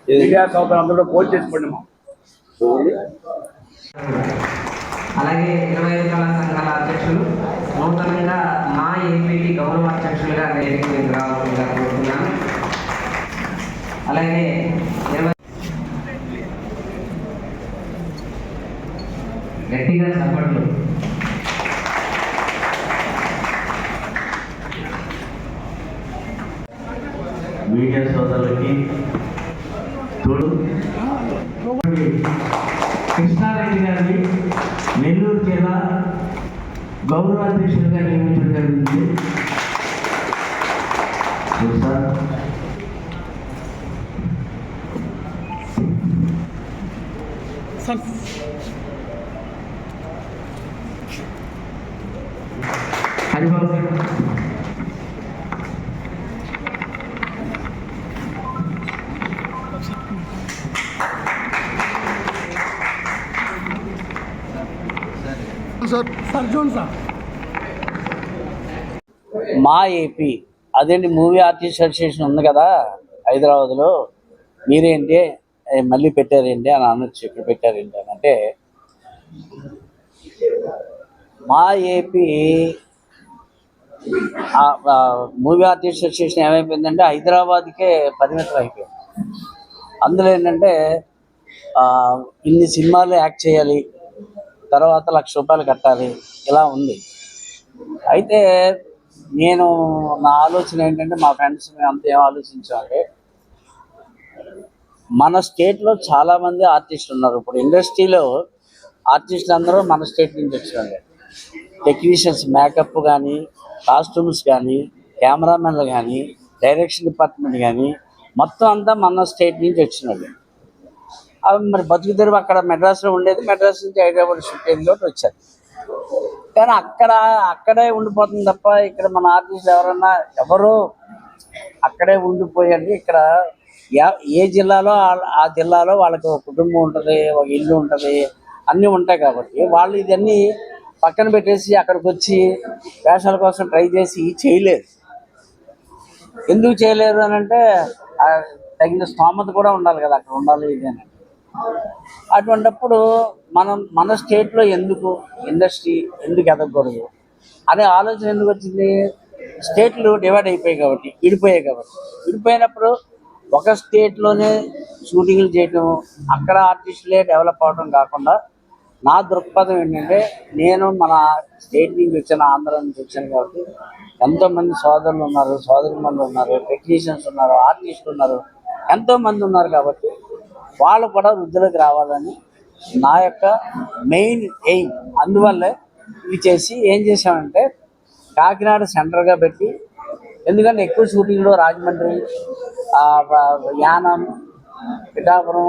Media సోదరులందరూ pole చేసుకోండి. అలాగే 25 కళా సంఘాల అధ్యక్షులు నూతనంగా మా ఏపీటీ గౌరవ అధ్యక్షులుగా రావాలని కోరుతున్నాను. అలాగే గట్టిగా చప్పట్లు. మీడియా సోదరులకి తోడు కృష్ణారెడ్డి గారిని నెల్లూరు జిల్లా గౌరవాధ్యక్షుడిగా నియమించడం జరిగింది. హరిబాబు మా ఏపీ అదేంటి మూవీ ఆర్టిస్ట్ అసోసియేషన్ ఉంది కదా హైదరాబాద్లో, మీరేంటి మళ్ళీ పెట్టారేంటి అని అనొచ్చు. ఇక్కడ పెట్టారేంటి అని అంటే, మా ఏపీ మూవీ ఆర్టిస్ట్ అసోసియేషన్ ఏమైపోయిందంటే హైదరాబాద్కే పరిమితం అయిపోయింది. అందులో ఏంటంటే ఇన్ని సినిమాలు యాక్ట్ చేయాలి, తర్వాత ₹1,00,000 కట్టాలి, ఇలా ఉంది. అయితే నేను నా ఆలోచన ఏంటంటే, మా ఫ్రెండ్స్ అంతా ఏం ఆలోచించామంటే, మన స్టేట్లో చాలామంది ఆర్టిస్టులు ఉన్నారు. ఇప్పుడు ఇండస్ట్రీలో ఆర్టిస్టులు అందరూ మన స్టేట్ నుంచి వచ్చినారు. టెక్నీషియన్స్, మేకప్ కానీ, కాస్ట్యూమ్స్ కానీ, కెమెరామెన్లు కానీ, డైరెక్షన్ డిపార్ట్మెంట్ కానీ మొత్తం అంతా మన స్టేట్ నుంచి వచ్చినారు. అవి మరి బతుకు తెరువు అక్కడ మెడ్రాస్లో ఉండేది, మెడ్రాస్ నుంచి హైదరాబాద్ షిఫ్ట్ అయింది కాబట్టి వచ్చారు. కానీ అక్కడే ఉండిపోతుంది తప్ప ఇక్కడ మన ఆర్టిస్టులు ఎవరు అక్కడే ఉండిపోయండి. ఇక్కడ ఏ జిల్లాలో ఆ జిల్లాలో వాళ్ళకి ఒక కుటుంబం ఉంటుంది, ఒక ఇల్లు ఉంటుంది, అన్నీ ఉంటాయి. కాబట్టి వాళ్ళు ఇదన్నీ పక్కన పెట్టేసి అక్కడికి వచ్చి వేషాల కోసం ట్రై చేసి చేయలేరు. ఎందుకు చేయలేరు అని అంటే, తగిన స్తోమత కూడా ఉండాలి కదా, అక్కడ ఉండాలి ఇది అని. అటువంటిప్పుడు మన స్టేట్లో ఎందుకు ఇండస్ట్రీ ఎందుకు ఎదగకూడదు అనే ఆలోచన ఎందుకు వచ్చింది? స్టేట్లు డివైడ్ అయిపోయాయి కాబట్టి, విడిపోయినప్పుడు ఒక స్టేట్లోనే షూటింగ్లు చేయటం, అక్కడ ఆర్టిస్టులే డెవలప్ అవడం కాకుండా, నా దృక్పథం ఏంటంటే, నేను మన స్టేట్ నుంచి వచ్చాను, ఆంధ్ర నుంచి వచ్చాను కాబట్టి ఎంతోమంది సోదరులు ఉన్నారు, సోదరిమణులు ఉన్నారు, టెక్నీషియన్స్ ఉన్నారు, ఆర్టిస్టులు ఉన్నారు, ఎంతోమంది ఉన్నారు. కాబట్టి వాళ్ళు కూడా వృద్ధిలోకి రావాలని నా యొక్క మెయిన్ ఎయిమ్. అందువల్లే ఇవి చేసి ఏం చేశామంటే, కాకినాడ సెంటర్గా పెట్టి, ఎందుకంటే ఎక్కువ షూటింగ్లో రాజమండ్రి, యానం, పిఠాపురం,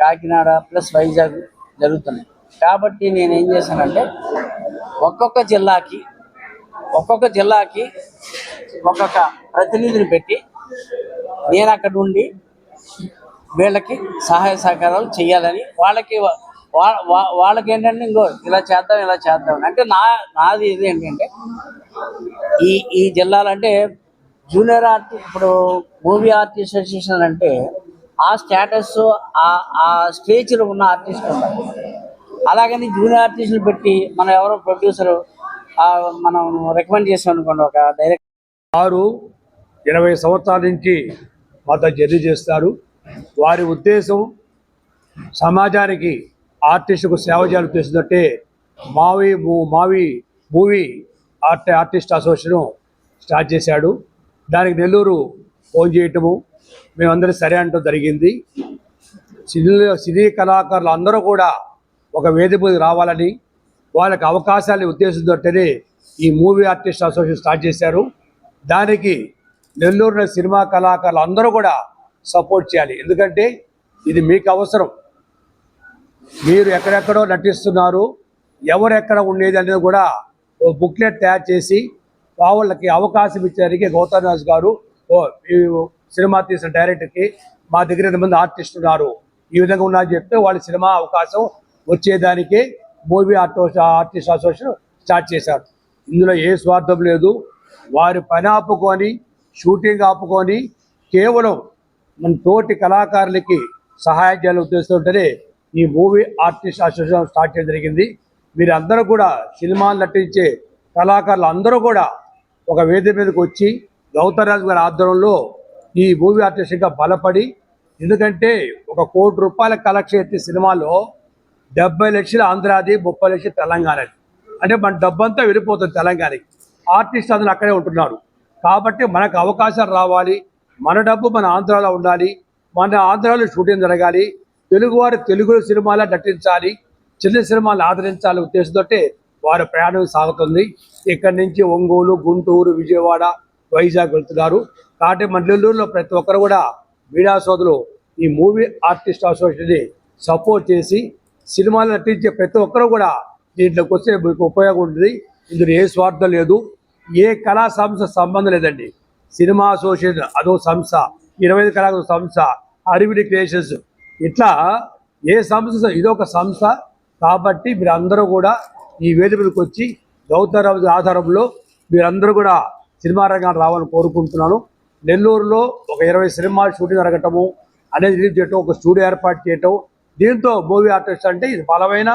కాకినాడ ప్లస్ వైజాగ్ జరుగుతున్నాయి. కాబట్టి నేను ఏం చేశానంటే, ఒక్కొక్క జిల్లాకి ఒక్కొక్క ప్రతినిధిని పెట్టి, నేను అక్కడ ఉండి వీళ్ళకి సహాయ సహకారాలు చేయాలని, వాళ్ళకి ఏంటంటే ఇంకో ఇలా చేద్దాం అంటే, నాది ఇది ఏంటంటే, ఈ జిల్లాలంటే జూనియర్ ఆర్టిస్ట్, ఇప్పుడు మూవీ ఆర్టిస్ట్ అసోసియేషన్ అంటే ఆ స్టేటస్ ఆ స్టేజ్లో ఉన్న ఆర్టిస్ట్ ఉన్నారు. అలాగని జూనియర్ ఆర్టిస్టులు పెట్టి మనం ఎవరో ప్రొడ్యూసరు మనం రికమెండ్ చేసాం అనుకోండి, ఒక డైరెక్టర్ 20 సంవత్సరాల నుంచి మాతో జర్నీ చేస్తారు. వారి ఉద్దేశం సమాజానికి ఆర్టిస్టుకు సేవ చేయాలని ఉద్దేశంతో మావి మూవీ ఆర్టిస్ట్ అసోసియేషన్ స్టార్ట్ చేశాడు. దానికి నెల్లూరు ఫోన్ చేయటము, మేమందరూ సరే అంటూ జరిగింది. సినీ కళాకారులు అందరూ కూడా ఒక వేదికకు రావాలని, వాళ్ళకి అవకాశాల ఉద్దేశంతోనే ఈ మూవీ ఆర్టిస్ట్ అసోసియేషన్ స్టార్ట్ చేశారు. దానికి నెల్లూరు సినిమా కళాకారులు అందరూ కూడా సపోర్ట్ చేయాలి. ఎందుకంటే ఇది మీకు అవసరం. మీరు ఎక్కడెక్కడో నటిస్తున్నారు, ఎవరెక్కడ ఉండేది అనేది కూడా ఓ బుక్లెట్ తయారు చేసి వాళ్ళకి అవకాశం ఇచ్చేందుకు గౌతమ్ రాజు గారు సినిమా తీసిన డైరెక్టర్కి మా దగ్గర 8 మంది ఆర్టిస్టులు ఉన్నారు, ఈ విధంగా ఉన్నారని చెప్తే వాళ్ళు సినిమా అవకాశం వచ్చేదానికే మూవీ ఆర్టిస్ట్ అసోసియేషన్ స్టార్ట్ చేశారు. ఇందులో ఏ స్వార్థం లేదు. వారి పని ఆపుకొని షూటింగ్ ఆపుకొని కేవలం మన తోటి కళాకారులకి సహాయం చేయాలని ఉద్దేశంతోనే ఈ మూవీ ఆర్టిస్ట్ అసోసియేషన్ స్టార్ట్ చేయడం జరిగింది. మీరు అందరూ కూడా సినిమాలు నటించే కళాకారులు అందరూ కూడా ఒక వేదిక మీదకి వచ్చి గౌతరాజు గారి ఆధ్వర్యంలో ఈ మూవీ ఆర్టిస్ట్గా బలపడి, ఎందుకంటే 1 కోటి రూపాయల కలెక్షన్ ఎత్తి సినిమాలో 70 లక్షలు ఆంధ్రాది, 30 లక్షలు తెలంగాణది. అంటే మన డబ్బంతా వెళ్ళిపోతుంది తెలంగాణకి. ఆర్టిస్ట్ అందరూ అక్కడే ఉంటున్నారు. కాబట్టి మనకు అవకాశాలు రావాలి, మన డబ్బు మన ఆంధ్రాలో ఉండాలి, మన ఆంధ్రాలో షూటింగ్ జరగాలి, తెలుగువారు తెలుగు సినిమాలో నటించాలి, చిన్న సినిమాలు ఆదరించాలి ఉద్దేశంతో వారి ప్రయాణం సాగుతుంది. ఇక్కడి నుంచి ఒంగోలు, గుంటూరు, విజయవాడ, వైజాగ్ వెళ్తున్నారు. కాబట్టి మన నెల్లూరులో ప్రతి ఒక్కరు కూడా మీడియా సోదరులు ఈ మూవీ ఆర్టిస్ట్ అసోసియేషన్ని సపోర్ట్ చేసి సినిమాలు నటించే ప్రతి ఒక్కరు కూడా దీంట్లోకి వస్తే మీకు ఉపయోగం ఉంటుంది. ఇందులో ఏ స్వార్థం లేదు, ఏ కళా సంస్థ సంబంధం లేదండి. సినిమా అసోసియేషన్ అదో సంస్థ, 25 కళాకారుల సంస్థ, అరవిడి క్రియేషన్స్, ఇట్లా ఏ సంస్థ ఇదొక సంస్థ. కాబట్టి మీరందరూ కూడా ఈ వేదికలకు వచ్చి గౌతరాజు ఆధారంలో మీరందరూ కూడా సినిమా రంగాన్ని రావాలని కోరుకుంటున్నాను. నెల్లూరులో ఒక 20 సినిమాలు షూటింగ్ జరగటము అనేది రిలీజ్ చేయటం, ఒక స్టూడియో ఏర్పాటు చేయటం, దీంతో మూవీ ఆర్టిస్ట్ అంటే ఇది బలమైన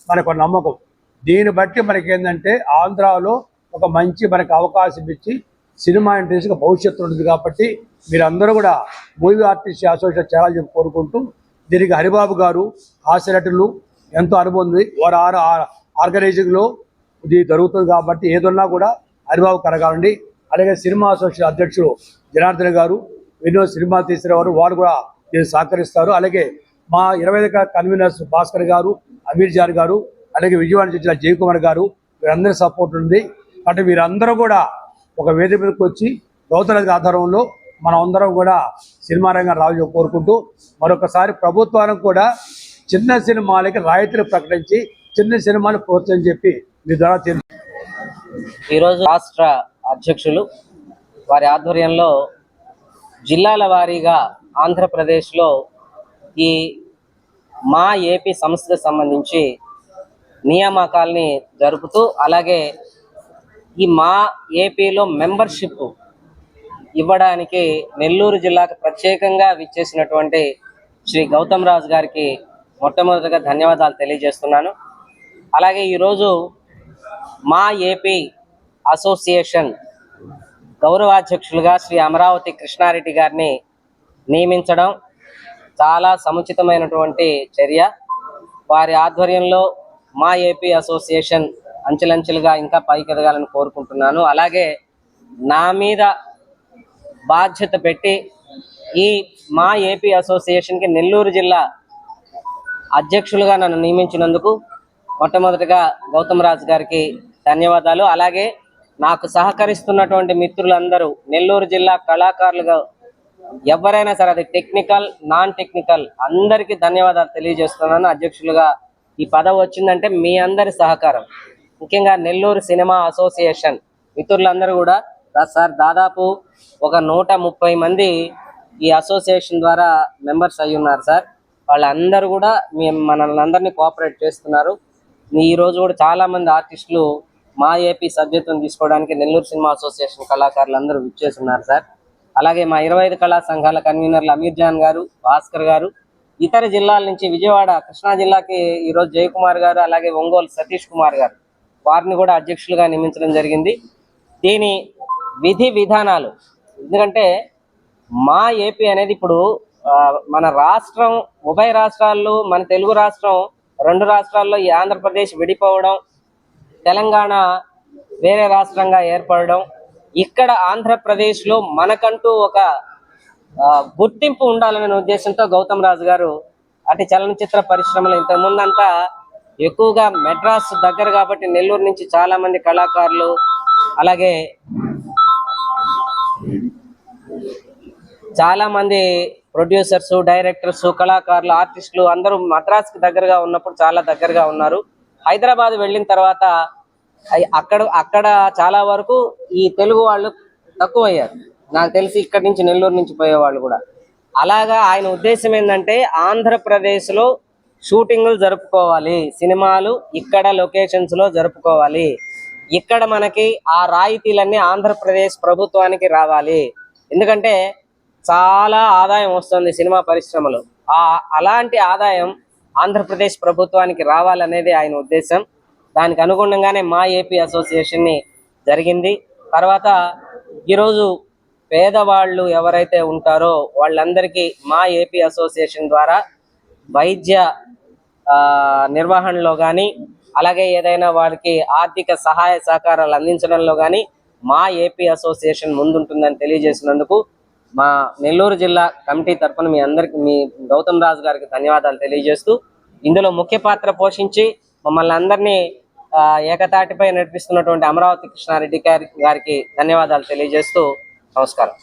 మనకు నమ్మకం. దీన్ని బట్టి మనకి ఏంటంటే ఆంధ్రాలో ఒక మంచి మనకు అవకాశం ఇచ్చి సినిమా ఇండస్ట్రీకి భవిష్యత్తు ఉంటుంది. కాబట్టి మీరందరూ కూడా మూవీ ఆర్టిస్ట్ అసోసియేషన్ చేయాలని చెప్పి కోరుకుంటూ, దీనికి హరిబాబు గారు హాస్యనటులు ఎంతో అనుభవం ఉంది. వారు ఆర్గనైజింగ్లో ఇది జరుగుతుంది. కాబట్టి ఏదన్నా కూడా హరిబాబు కరగాలండి. అలాగే సినిమా అసోసియేషన్ అధ్యక్షులు జనార్దన్ గారు ఎన్నో సినిమా తీసినవారు, వారు కూడా దీన్ని సహకరిస్తారు. అలాగే మా 25 కన్వీనర్స్ భాస్కర్ గారు, అమీర్ జాన్ గారు, అలాగే విజయవాడ జిల్లా జయకుమార్ గారు, వీరందరి సపోర్ట్ ఉంది. అంటే వీరందరూ కూడా ఒక వేదిక మీదకి వచ్చి గౌతరాజు ఆధారంలో మనం అందరం కూడా సినిమా రంగం రావాలని కోరుకుంటూ, మరొకసారి ప్రభుత్వానికి కూడా చిన్న సినిమాలకి రాయితీలు ప్రకటించి చిన్న సినిమాలు ప్రోత్సహించి చెప్పి మీ ద్వారా ఈరోజు రాష్ట్ర అధ్యక్షులు వారి ఆధ్వర్యంలో జిల్లాల వారీగా ఆంధ్రప్రదేశ్లో ఈ మా ఏపీ సంస్థకు సంబంధించి నియామకాల్ని జరుపుతూ, అలాగే ఈ మా ఏపీలో మెంబర్షిప్ ఇవ్వడానికి నెల్లూరు జిల్లాకు ప్రత్యేకంగా విచ్చేసినటువంటి శ్రీ గౌతమ్ రాజు గారికి మొట్టమొదటిగా ధన్యవాదాలు తెలియజేస్తున్నాను. అలాగే ఈరోజు మా ఏపీ అసోసియేషన్ గౌరవాధ్యక్షులుగా శ్రీ అమరావతి కృష్ణారెడ్డి గారిని నియమించడం చాలా సముచితమైనటువంటి చర్య. వారి ఆధ్వర్యంలో మా ఏపీ అసోసియేషన్ అంచెలంచెలుగా ఇంకా పైకి ఎదగాలని కోరుకుంటున్నాను. అలాగే నా మీద బాధ్యత పెట్టి ఈ మా ఏపీ అసోసియేషన్కి నెల్లూరు జిల్లా అధ్యక్షులుగా నన్ను నియమించినందుకు మొట్టమొదటిగా గౌతమ్ రాజు గారికి ధన్యవాదాలు. అలాగే నాకు సహకరిస్తున్నటువంటి మిత్రులందరూ నెల్లూరు జిల్లా కళాకారులుగా ఎవరైనా సరే, అది టెక్నికల్ నాన్ టెక్నికల్ అందరికీ ధన్యవాదాలు తెలియజేస్తున్నాను. అధ్యక్షులుగా ఈ పదవి వచ్చిందంటే మీ అందరి సహకారం, ముఖ్యంగా నెల్లూరు సినిమా అసోసియేషన్ మిత్రులందరూ కూడా సార్ దాదాపు ఒక 130 మంది ఈ అసోసియేషన్ ద్వారా మెంబర్స్ అయి ఉన్నారు సార్. వాళ్ళందరూ కూడా మనల్ని అందరినీ కోఆపరేట్ చేస్తున్నారు. ఈరోజు కూడా చాలామంది ఆర్టిస్టులు మా ఏపీ సభ్యత్వం తీసుకోవడానికి నెల్లూరు సినిమా అసోసియేషన్ కళాకారులు అందరూ విచ్చేస్తున్నారు సార్. అలాగే మా 25 కళా సంఘాల కన్వీనర్లు అమీర్ జాన్ గారు, భాస్కర్ గారు, ఇతర జిల్లాల నుంచి విజయవాడ కృష్ణా జిల్లాకి ఈరోజు జయకుమార్ గారు, అలాగే ఒంగోలు సతీష్ కుమార్ గారు, వారిని కూడా అధ్యక్షులుగా నియమించడం జరిగింది. దీని విధి విధానాలు, ఎందుకంటే మా ఏపీ అనేది ఇప్పుడు మన రాష్ట్రం, ఉభయ రాష్ట్రాల్లో మన తెలుగు రాష్ట్రం 2 రాష్ట్రాల్లో ఈ ఆంధ్రప్రదేశ్ విడిపోవడం, తెలంగాణ వేరే రాష్ట్రంగా ఏర్పడడం, ఇక్కడ ఆంధ్రప్రదేశ్లో మనకంటూ ఒక గుర్తింపు ఉండాలనే ఉద్దేశంతో గౌతమ్ రాజు గారు అటు చలనచిత్ర పరిశ్రమలో ఇంతకుముందంతా ఎక్కువగా మెడ్రాస్ దగ్గర కాబట్టి నెల్లూరు నుంచి చాలా మంది కళాకారులు, అలాగే చాలా మంది ప్రొడ్యూసర్స్, డైరెక్టర్స్, కళాకారులు, ఆర్టిస్టులు అందరూ మద్రాస్కి దగ్గరగా ఉన్నప్పుడు చాలా దగ్గరగా ఉన్నారు. హైదరాబాద్ వెళ్ళిన తర్వాత అక్కడ చాలా వరకు ఈ తెలుగు వాళ్ళు తక్కువయ్యారు. నాకు తెలిసి ఇక్కడి నుంచి నెల్లూరు నుంచి పోయేవాళ్ళు కూడా. అలాగా ఆయన ఉద్దేశం ఏంటంటే ఆంధ్రప్రదేశ్లో షూటింగులు జరుపుకోవాలి, సినిమాలు ఇక్కడ లొకేషన్స్లో జరుపుకోవాలి. ఇక్కడ మనకి ఆ రాయితీలన్నీ ఆంధ్రప్రదేశ్ ప్రభుత్వానికి రావాలి. ఎందుకంటే చాలా ఆదాయం వస్తుంది సినిమా పరిశ్రమలో. అలాంటి ఆదాయం ఆంధ్రప్రదేశ్ ప్రభుత్వానికి రావాలనేది ఆయన ఉద్దేశం. దానికి అనుగుణంగానే మా ఏపీ అసోసియేషన్ని జరిగింది. తర్వాత ఈరోజు పేదవాళ్ళు ఎవరైతే ఉంటారో వాళ్ళందరికీ మా ఏపీ అసోసియేషన్ ద్వారా వైద్య నిర్వహణలో కానీ, అలాగే ఏదైనా వారికి ఆర్థిక సహాయ సహకారాలు అందించడంలో కానీ మా ఏపీ అసోసియేషన్ ముందుంటుందని తెలియజేసినందుకు మా నెల్లూరు జిల్లా కమిటీ తరఫున మీ గౌతమ్ రాజు గారికి ధన్యవాదాలు తెలియజేస్తూ, ఇందులో ముఖ్య పాత్ర పోషించి మమ్మల్ని అందరినీ ఏకతాటిపై నడిపిస్తున్నటువంటి అమరావతి కృష్ణారెడ్డి గారికి ధన్యవాదాలు తెలియజేస్తూ నమస్కారం.